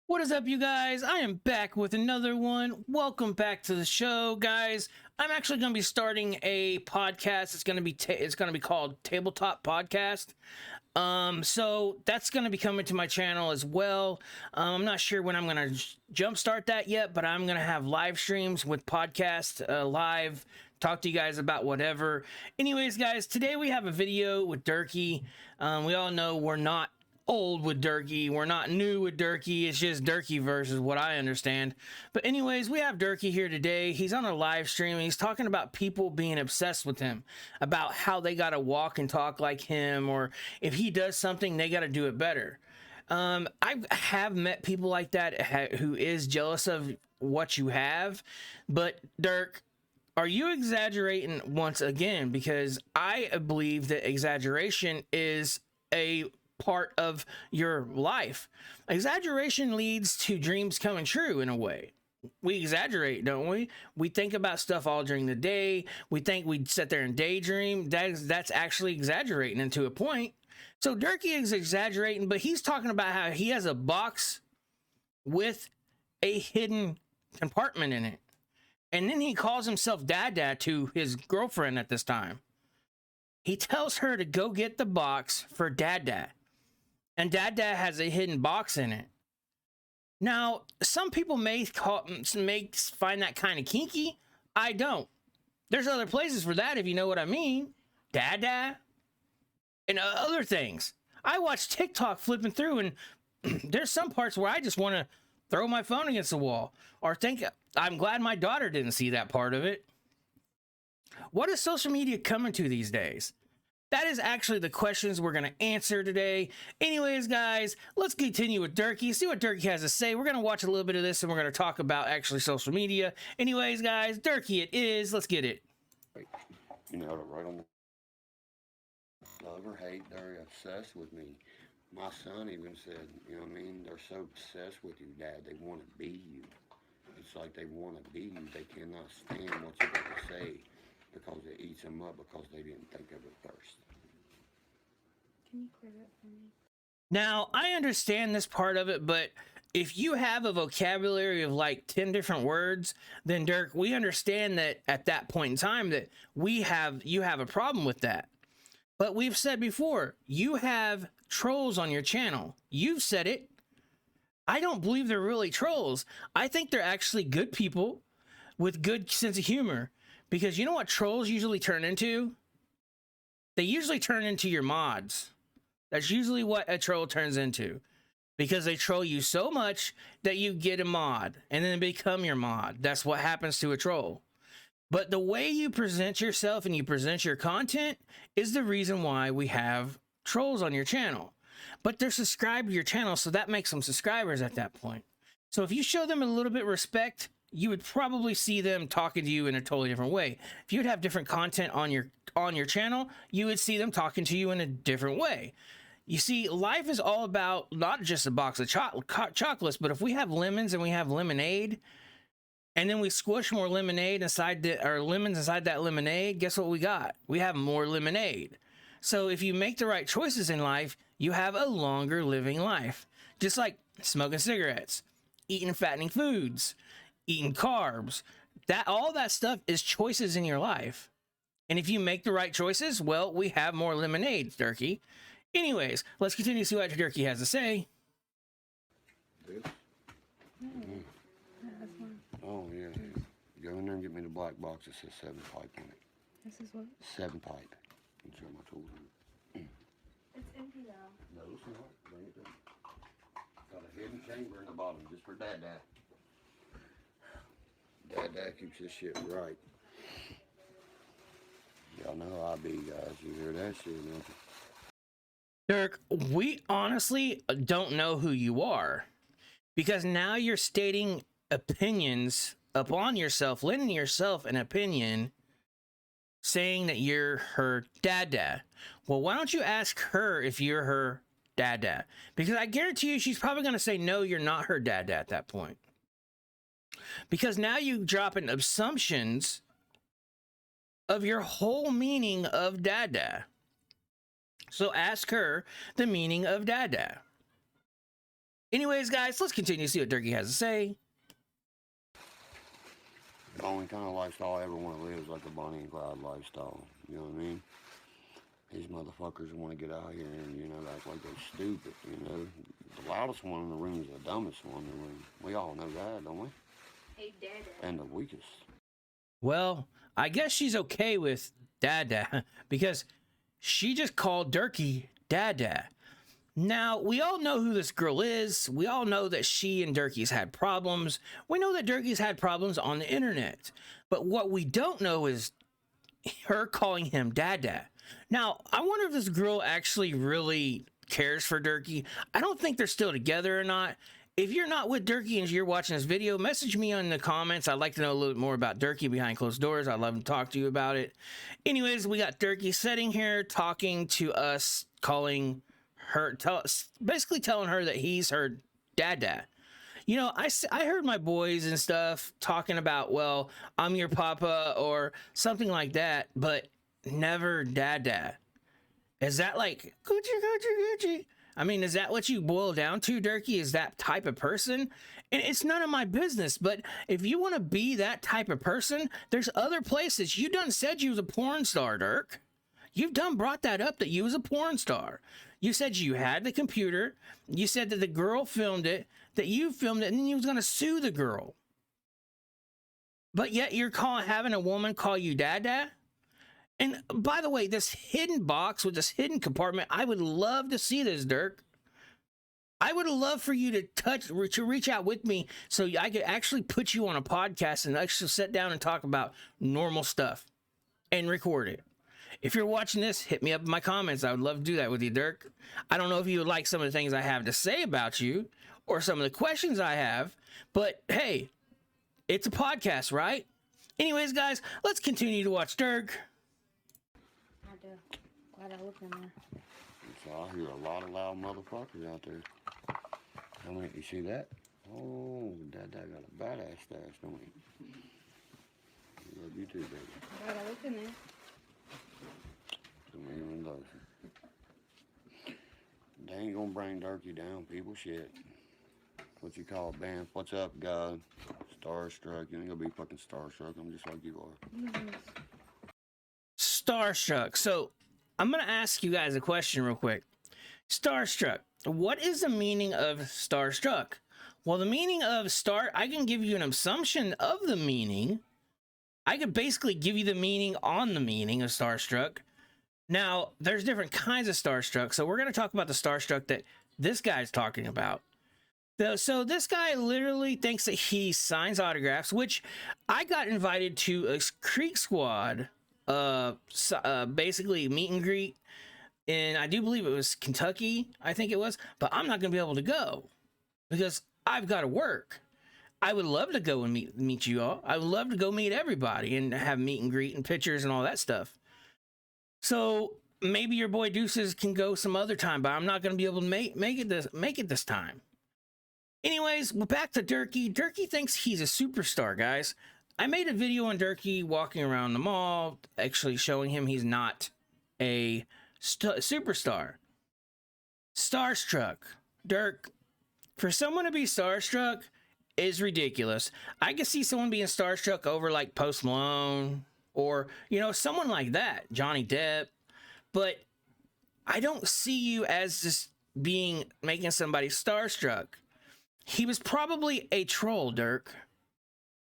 What is up, you guys? I am back with another one. Welcome back to the show, guys. I'm actually going to be starting a podcast. It's going to be called Tabletop Podcast. So that's going to be coming to my channel as well. I'm not sure when I'm going to jumpstart that yet, but I'm going to have live streams with podcast live. Talk to you guys about whatever. Anyways, guys, today we have a video with Durkee. We all know we're not old with Durkee. We're not new with Durkee. It's just Durkee versus what I understand. But anyways, we have Durkee here today. He's on a live stream and he's talking about people being obsessed with him, about how they got to walk and talk like him, or if he does something, they got to do it better. I have met people like that who is jealous of what you have, but Dirk, are you exaggerating once again? Because I believe that exaggeration is a part of your life. Exaggeration leads to dreams coming true in a way. We exaggerate, don't we? We think about stuff all during the day. We think we'd sit there and daydream. That's actually exaggerating into a point. So Durkee is exaggerating, but he's talking about how he has a box with a hidden compartment in it. And then he calls himself Dad to his girlfriend at this time. He tells her to go get the box for Dad. And Dad has a hidden box in it. Now, some people may find that kind of kinky. I don't. There's other places for that, if you know what I mean. Dad and other things. I watch TikTok flipping through, and there's some parts where I just want to throw my phone against the wall or think I'm glad my daughter didn't see that part of it. What is social media coming to these days? That is actually the questions we're going to answer today. Anyways, guys, let's continue with Durkee. See what Durkee has to say. We're going to watch a little bit of this and we're going to talk about actually social media. Anyways, guys, Durkee it is. Let's get it. You nailed it right on the love or hate. They're obsessed with me. My son even said, you know what I mean? They're so obsessed with you, Dad. They want to be you. It's like they want to be you. They cannot stand what you got to say, because it eats them up because they didn't think of it first. Can you clear that for me? Now, I understand this part of it, but if you have a vocabulary of like 10 different words, then Dirk, we understand that at that point in time that you have a problem with that. But we've said before, you have trolls on your channel. You've said it. I don't believe they're really trolls. I think they're actually good people with good sense of humor. Because you know what trolls usually turn into? They usually turn into your mods. That's usually what a troll turns into. Because they troll you so much that you get a mod. And then they become your mod. That's what happens to a troll. But the way you present yourself and you present your content is the reason why we have trolls on your channel. But they're subscribed to your channel, so that makes them subscribers at that point. So if you show them a little bit of respect, you would probably see them talking to you in a totally different way. If you'd have different content on your channel, you would see them talking to you in a different way. You see, life is all about not just a box of chocolates, but if we have lemons and we have lemonade, and then we squish more lemonade or lemons inside that lemonade, guess what we got? We have more lemonade. So if you make the right choices in life, you have a longer living life. Just like smoking cigarettes, eating fattening foods, eating carbs, all that stuff is choices in your life. And if you make the right choices, well, we have more lemonade, Durkee. Anyways, let's continue to see what Durkee has to say. This? No. That's one. Oh, yeah. Go in there and get me the black box that says 7 pipe on it. This is what? 7 pipe. And show my tools in it. It's empty now. No, it's not. Bring it down. Got a hidden chamber in the bottom just for Dad. Dad keeps this shit right. Y'all know how I be, guys. You hear that shit, don't you? Dirk, we honestly don't know who you are. Because now you're stating opinions upon yourself, lending yourself an opinion, saying that you're her dad. Well, why don't you ask her if you're her dad? Because I guarantee you she's probably going to say, no, you're not her dad at that point. Because now you drop in assumptions of your whole meaning of dad. So ask her the meaning of dad. Anyways, guys, let's continue to see what Durkee has to say. The only kind of lifestyle I ever want to live is like a Bonnie and Clyde lifestyle. You know what I mean? These motherfuckers want to get out here and, you know, act like they're stupid, you know. The loudest one in the room is the dumbest one in the room. We all know that, don't we? Hey, Dada. And the weakest. Well, I guess she's okay with Dada because she just called Durkee Dada. Now, we all know who this girl is. We all know that she and Durkee's had problems. We know that Durkee's had problems on the internet. But what we don't know is her calling him Dada. Now, I wonder if this girl actually really cares for Durkee. I don't think they're still together or not. If you're not with Durkee and you're watching this video, message me in the comments. I'd like to know a little bit more about Durkee behind closed doors. I'd love to talk to you about it. Anyways, we got Durkee sitting here talking to us, calling her, basically telling her that he's her Dada. You know, I heard my boys and stuff talking about, well, I'm your papa or something like that, but never Dada. Is that like Gucci? I mean, is that what you boil down to, Durkee? Is that type of person? And it's none of my business, but if you want to be that type of person, there's other places. You done said you was a porn star, Dirk. You've done brought that up, that you was a porn star. You said you had the computer. You said that the girl filmed it, that you filmed it, and then you was going to sue the girl. But yet you're having a woman call you Dada? And by the way, this hidden box with this hidden compartment, I would love to see this, Dirk. I would love for you to reach out with me so I could actually put you on a podcast and actually sit down and talk about normal stuff and record it. If you're watching this, hit me up in my comments. I would love to do that with you, Dirk. I don't know if you would like some of the things I have to say about you or some of the questions I have, but hey, it's a podcast, right? Anyways, guys, let's continue to watch Dirk. Glad I looked in there. So I hear a lot of loud motherfuckers out there. I mean, you see that? Oh, Dad got a badass stash, don't he? Love you too, baby. Glad I looked in there. Don't even love you. They ain't gonna bring Durkee down, people. Shit. What you call it, man? What's up, God? Starstruck. You ain't gonna be fucking starstruck. I'm just like you are. Starstruck. So I'm going to ask you guys a question real quick. Starstruck. What is the meaning of starstruck? Well, the meaning of I can give you an assumption of the meaning. I could basically give you the meaning on the meaning of starstruck. Now, there's different kinds of starstruck. So we're going to talk about the starstruck that this guy's talking about. So this guy literally thinks that he signs autographs, which I got invited to a Creek Squad basically meet and greet, and I do believe it was Kentucky, I think it was, but I'm not gonna be able to go because I've got to work. I would love to go and meet you all. I would love to go meet everybody and have meet and greet and pictures and all that stuff. So maybe your boy Deuces can go some other time, but I'm not gonna be able to make it this time. Anyways, back to Durkee. Durkee thinks he's a superstar, guys. I made a video on Durkee walking around the mall, actually showing him he's not a superstar. Starstruck. Dirk, for someone to be starstruck is ridiculous. I could see someone being starstruck over like Post Malone or, you know, someone like that, Johnny Depp. But I don't see you as just making somebody starstruck. He was probably a troll, Dirk.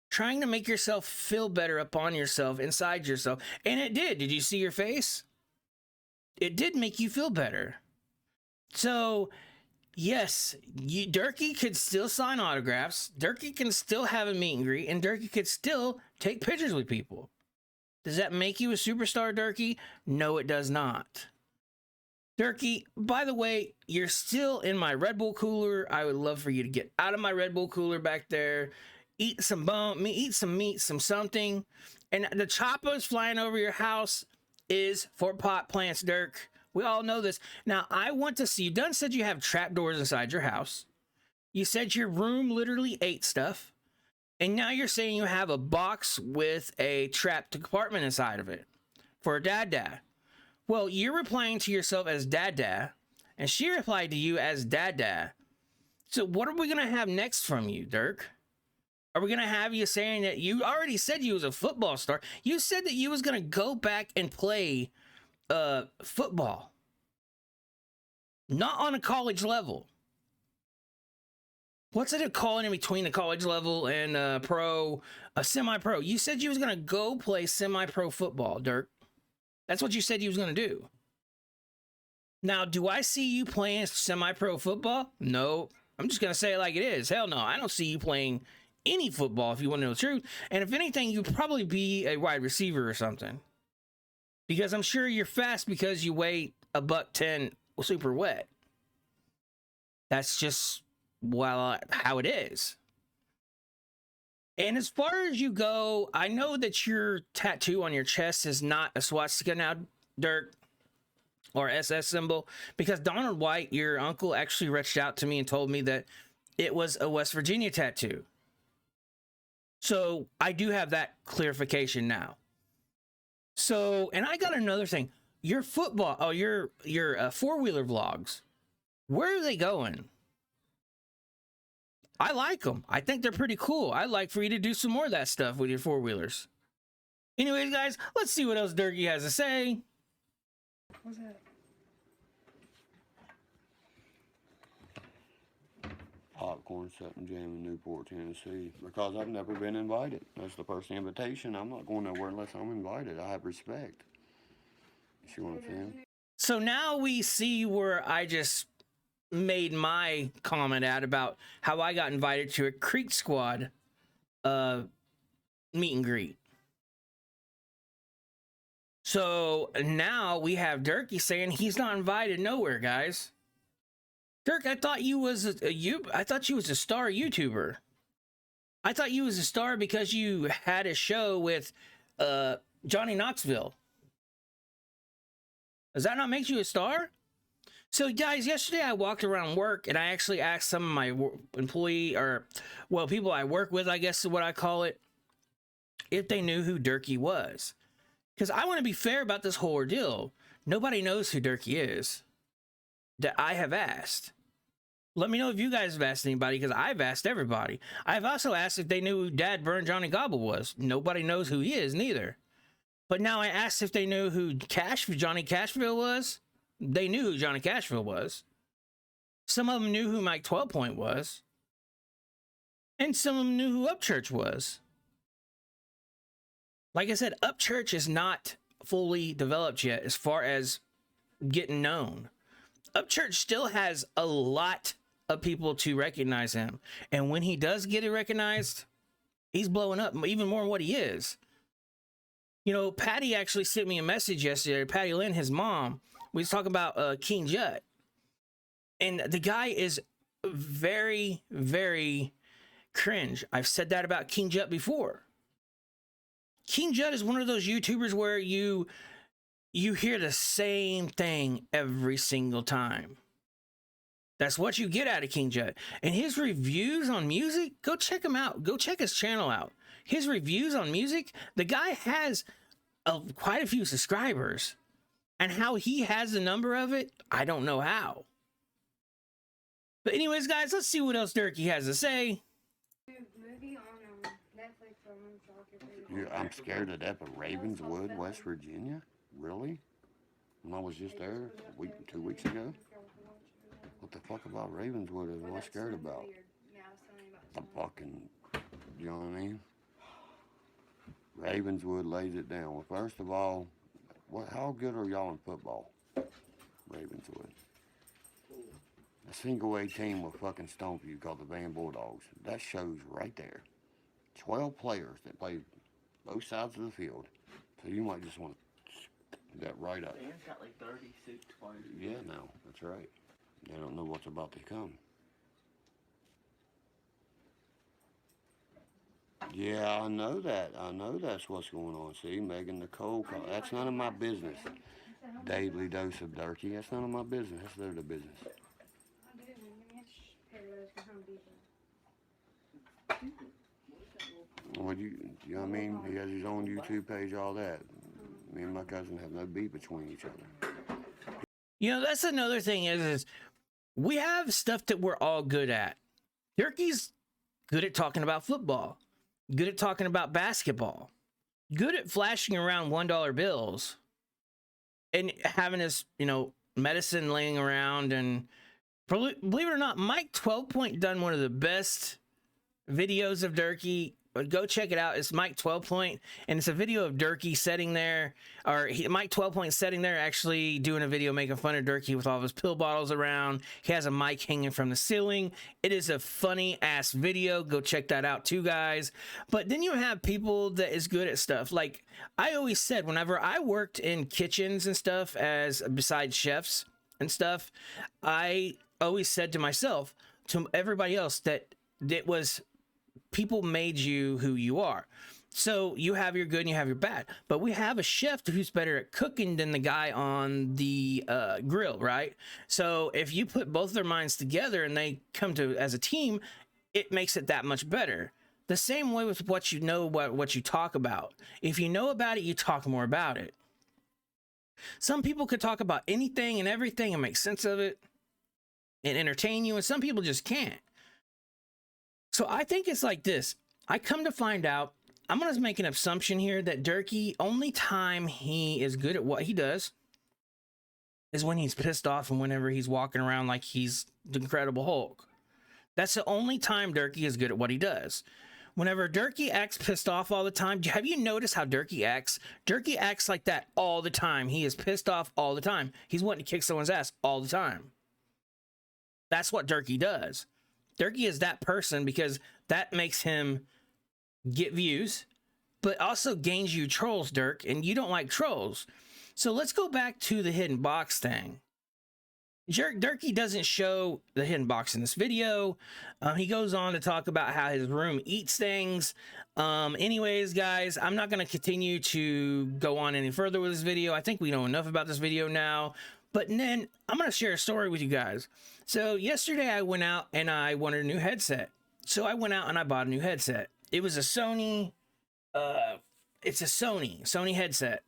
Trying to make yourself feel better upon yourself, inside yourself. And it did. Did you see your face? It did make you feel better. So, yes, Durkee could still sign autographs. Durkee can still have a meet and greet. And Durkee could still take pictures with people. Does that make you a superstar, Durkee? No, it does not. Durkee, by the way, you're still in my Red Bull cooler. I would love for you to get out of my Red Bull cooler back there. Eat some eat some meat, some something. And the choppers flying over your house is for pot plants, Dirk. We all know this. Now, I want to see, you done said you have trapdoors inside your house. You said your room literally ate stuff. And now you're saying you have a box with a trapped compartment inside of it for a Dada. Well, you're replying to yourself as Dada, and she replied to you as Dada. So what are we gonna have next from you, Dirk? Are we gonna have you saying that you already said you was a football star? You said that you was gonna go back and play football, not on a college level. What's it calling in between the college level and pro, semi-pro? You said you was gonna go play semi-pro football, Dirk. That's what you said you was gonna do. Now, do I see you playing semi-pro football? No. I'm just gonna say it like it is. Hell no, I don't see you playing any football if you want to know the truth. And if anything, you'd probably be a wide receiver or something. Because I'm sure you're fast because you weigh $110 super wet. That's just how it is. And as far as you go, I know that your tattoo on your chest is not a swastika now, Dirk, or SS symbol, because Donald White, your uncle, actually reached out to me and told me that it was a West Virginia tattoo. So I do have that clarification now. So, and I got another thing. Your football, your four-wheeler vlogs, where are they going? I like them. I think they're pretty cool. I'd like for you to do some more of that stuff with your four-wheelers. Anyways, guys, let's see what else Durkee has to say. What's that? Popcorn Sutton Jam in Newport, Tennessee. Because I've never been invited. That's the first invitation. I'm not going nowhere unless I'm invited. I have respect. You see what I'm saying? So now we see where I just made my comment at about how I got invited to a Creek Squad meet and greet. So now we have Durkee saying he's not invited nowhere, guys. Dirk, I thought you was I thought you was a star YouTuber. I thought you was a star because you had a show with Johnny Knoxville. Does that not make you a star? So guys, yesterday I walked around work and I actually asked some of my people I work with, I guess is what I call it, if they knew who Durkee was. Because I want to be fair about this whole ordeal. Nobody knows who Durkee is that I have asked. Let me know if you guys have asked anybody, because I've asked everybody. I've also asked if they knew who Dad Burned Johnny Gobble was. Nobody knows who he is, neither. But now I asked if they knew who Johnny Cashville was. They knew who Johnny Cashville was. Some of them knew who Mike 12 Point was. And some of them knew who Upchurch was. Like I said, Upchurch is not fully developed yet as far as getting known. Upchurch still has a lot of people to recognize him. And when he does get it recognized, he's blowing up even more than what he is. You know, Patty actually sent me a message yesterday. Patty Lynn, his mom, we was talking about King Jut. And the guy is very, very cringe. I've said that about King Jut before. King Jut is one of those YouTubers where you hear the same thing every single time. That's what you get out of King Jut. And his reviews on music, go check him out. Go check his channel out. His reviews on music, the guy has quite a few subscribers. And how he has the number of it, I don't know how. But anyways, guys, let's see what else Durkee has to say. Movie on Netflix or I'm scared to death of Ravenswood, West Virginia? Really? When I was just there 2 weeks ago? What the fuck about Ravenswood am I scared about? The fucking, you know what I mean? Ravenswood lays it down. Well, first of all, how good are y'all in football? Ravenswood. A single A team will fucking stomp you called the Van Bulldogs. That shows right there. 12 players that play both sides of the field. So you might just want to that right up. Dan's got like 36 players. Yeah, no, that's right. They don't know what's about to come. Yeah, I know that. I know that's what's going on. See, Megan Nicole, that's none of my business. Daily dose of Durkee, that's none of my business. That's their business. Well, you know what I mean? He has his own YouTube page, all that. Me and my cousin have no beef between each other. You know, that's another thing is We have stuff that we're all good at. Durkee's good at talking about football, good at talking about basketball, good at flashing around $1 bills and having his, medicine laying around. And believe it or not, Mike 12 Point done one of the best videos of Durkee. Go check it out. It's Mike 12 Point, and it's a video of Durkee sitting there, Mike 12 Point sitting there actually doing a video making fun of Durkee with all of his pill bottles around. He has a mic hanging from the ceiling. It is a funny ass video. Go check that out too, guys. But then you have people that is good at stuff. Like I always said, whenever I worked in kitchens and stuff, as besides chefs and stuff, I always said to myself, to everybody else, that it was people made you who you are. So you have your good and you have your bad, but we have a chef who's better at cooking than the guy on the grill, right? So if you put both their minds together and they come to as a team, it makes it that much better. The same way with what you know, what you talk about. If you know about it, you talk more about it. Some people could talk about anything and everything and make sense of it and entertain you, and some people just can't. So I think it's like this. I come to find out, I'm going to make an assumption here that Durkee, only time he is good at what he does is when he's pissed off and whenever he's walking around like he's the Incredible Hulk. That's the only time Durkee is good at what he does. Whenever Durkee acts pissed off all the time, have you noticed how Durkee acts? Durkee acts like that all the time. He is pissed off all the time. He's wanting to kick someone's ass all the time. That's what Durkee does. Durkee is that person because that makes him get views, but also gains you trolls, Dirk, and you don't like trolls. So let's go back to the hidden box thing. Durkee doesn't show the hidden box in this video. He goes on to talk about how his room eats things. Anyways, guys, I'm not going to continue to go on any further with this video. I think we know enough about this video now. But then I'm going to share a story with you guys. So yesterday I went out and I wanted a new headset. So I went out and I bought a new headset. It was a Sony, it's a Sony headset.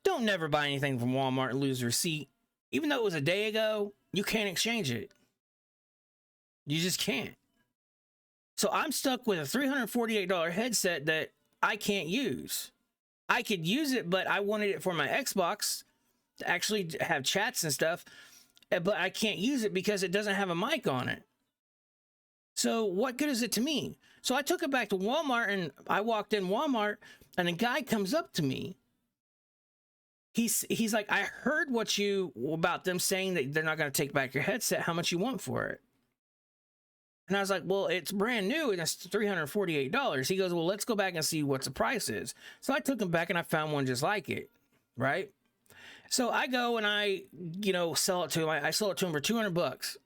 Don't never buy anything from Walmart and lose a receipt. Even though it was a day ago, you can't exchange it. You just can't. So I'm stuck with a $348 headset that I can't use. I could use it, but I wanted it for my Xbox to actually have chats and stuff, but I can't use it because it doesn't have a mic on it. So what good is it to me? So I took it back to Walmart, and I walked in Walmart and a guy comes up to me. He's like, I heard about them saying that they're not going to take back your headset. How much you want for it? And I was like, well, it's brand new and it's $348. He goes, well, let's go back and see what the price is. So I took him back and I found one just like it. Right. So I go and I, sell it to him. I sold it to him for $200.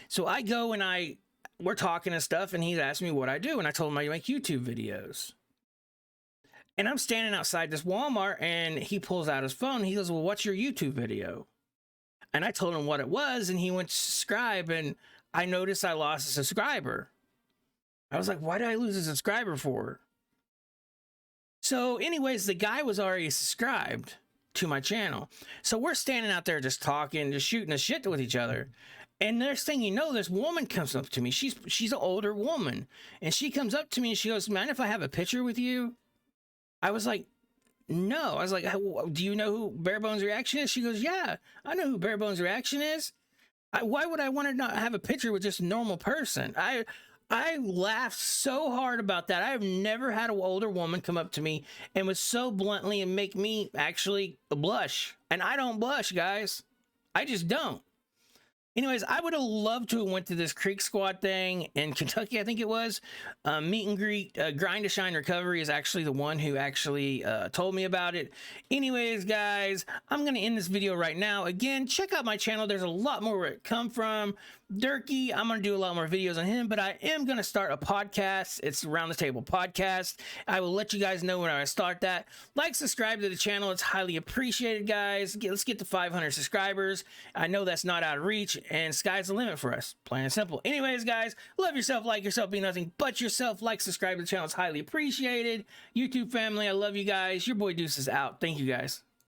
So I go and we're talking and stuff, and he's asked me what I do. And I told him I make YouTube videos. And I'm standing outside this Walmart, and he pulls out his phone. He goes, well, what's your YouTube video? And I told him what it was, and he went to subscribe, and I noticed I lost a subscriber. I was like, why did I lose a subscriber for? So anyways, the guy was already subscribed to my channel. So we're standing out there just talking, just shooting the shit with each other. And next thing you know, this woman comes up to me. She's an older woman. And she comes up to me and she goes, mind if I have a picture with you? I was like, no. I was like, do you know who Bare Bones Reaction is? She goes, yeah, I know who Bare Bones Reaction is. Why would I want to not have a picture with just a normal person? I laughed so hard about that. I have never had an older woman come up to me and was so bluntly and make me actually blush. And I don't blush, guys. I just don't. Anyways, I would have loved to have went to this Creek Squad thing in Kentucky, I think it was. Meet and Greet, Grind to Shine Recovery is actually the one who actually told me about it. Anyways, guys, I'm going to end this video right now. Again, check out my channel. There's a lot more where it come from. Durkee, I'm going to do a lot more videos on him, but I am going to start a podcast. It's Around the Table Podcast. I will let you guys know when I start that. Like, subscribe to the channel. It's highly appreciated, guys. Let's get to 500 subscribers. I know that's not out of reach, and sky's the limit for us. Plain and simple. Anyways, guys, love yourself, like yourself, be nothing but yourself. Like, subscribe to the channel. It's highly appreciated. YouTube family, I love you guys. Your boy Deuce is out. Thank you, guys.